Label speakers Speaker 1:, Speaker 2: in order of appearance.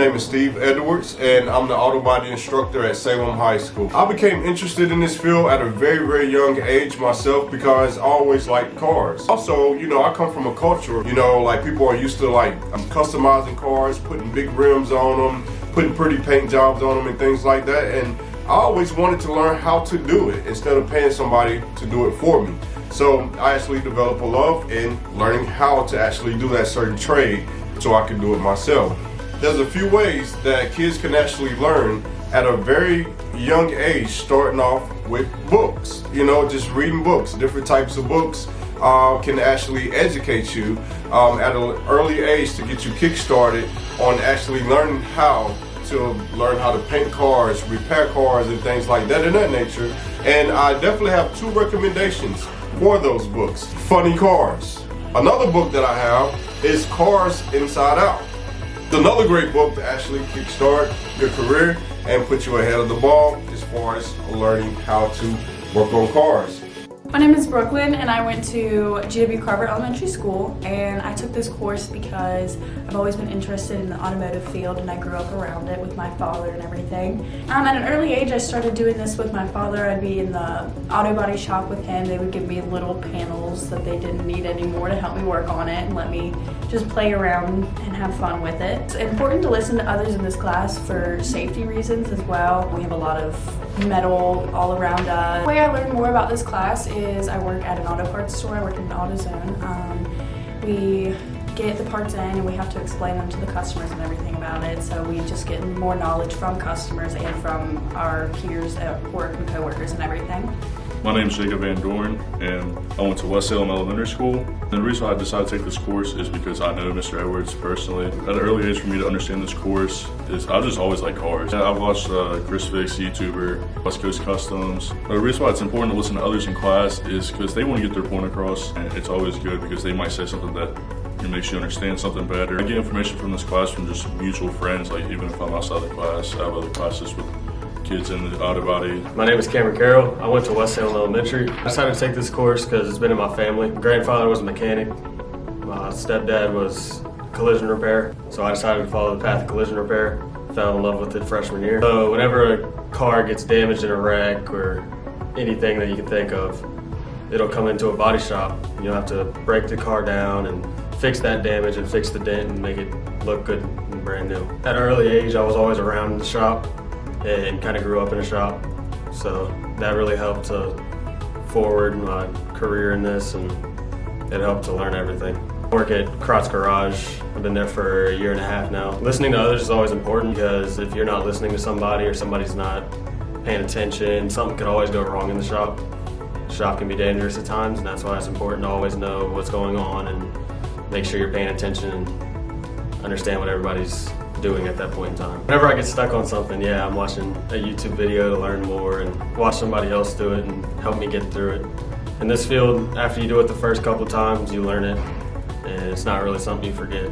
Speaker 1: My name is Steve Edwards, and I'm the auto body instructor at Salem High School. I became interested in this field at a very, very young age myself because I always liked cars. Also, I come from a culture, like people are used to customizing cars, putting big rims on them, putting pretty paint jobs on them and things like that. And I always wanted to learn how to do it instead of paying somebody to do it for me. So I actually developed a love in learning how to actually do that certain trade so I can do it myself. There's a few ways that kids can actually learn at a very young age, starting off with books. Just reading books, different types of books can actually educate you at an early age to get you kick-started on actually learning how to paint cars, repair cars, and things like that in that nature. And I definitely have two recommendations for those books. Funny Cars. Another book that I have is Cars Inside Out. It's another great book to actually kickstart your career and put you ahead of the ball as far as learning how to work on cars.
Speaker 2: My name is Brooklyn, and I went to G.W. Carver Elementary School, and I took this course because I've always been interested in the automotive field, and I grew up around it with my father and everything. At an early age, I started doing this with my father. I'd be in the auto body shop with him. They would give me little panels that they didn't need anymore to help me work on it and let me just play around and have fun with it. It's important to listen to others in this class for safety reasons as well. We have a lot of metal all around us. The way I learned more about this class is I work at an auto parts store. I work in an AutoZone. We get the parts in and we have to explain them to the customers and everything about it. So we just get more knowledge from customers and from our peers at work and coworkers and everything.
Speaker 3: My name is Jacob Van Doren, and I went to West Salem Elementary School. And the reason why I decided to take this course is because I know Mr. Edwards personally. At an early age for me to understand this course is I just always like cars. I've watched Chris Vic's YouTuber, West Coast Customs. But the reason why it's important to listen to others in class is because they want to get their point across, and it's always good because they might say something that makes you understand something better. I get information from this class from just mutual friends, like even if I'm outside the class, I have other classes with kids in the auto body.
Speaker 4: My name is Cameron Carroll. I went to West Salem Elementary. I decided to take this course because it's been in my family. My grandfather was a mechanic. My stepdad was collision repair. So I decided to follow the path of collision repair. Fell in love with it freshman year. So whenever a car gets damaged in a wreck or anything that you can think of, it'll come into a body shop. You'll have to break the car down and fix that damage and fix the dent and make it look good and brand new. At an early age, I was always around the shop and kind of grew up in a shop, so that really helped to forward my career in this, and it helped to learn everything. I work at Crot's Garage. I've been there for a year and a half now. Listening to others is always important because if you're not listening to somebody or somebody's not paying attention, something could always go wrong in the shop. The shop can be dangerous at times, and that's why it's important to always know what's going on and make sure you're paying attention and understand what everybody's doing at that point in time. Whenever I get stuck on something, I'm watching a YouTube video to learn more and watch somebody else do it and help me get through it. In this field, after you do it the first couple times, you learn it, and it's not really something you forget.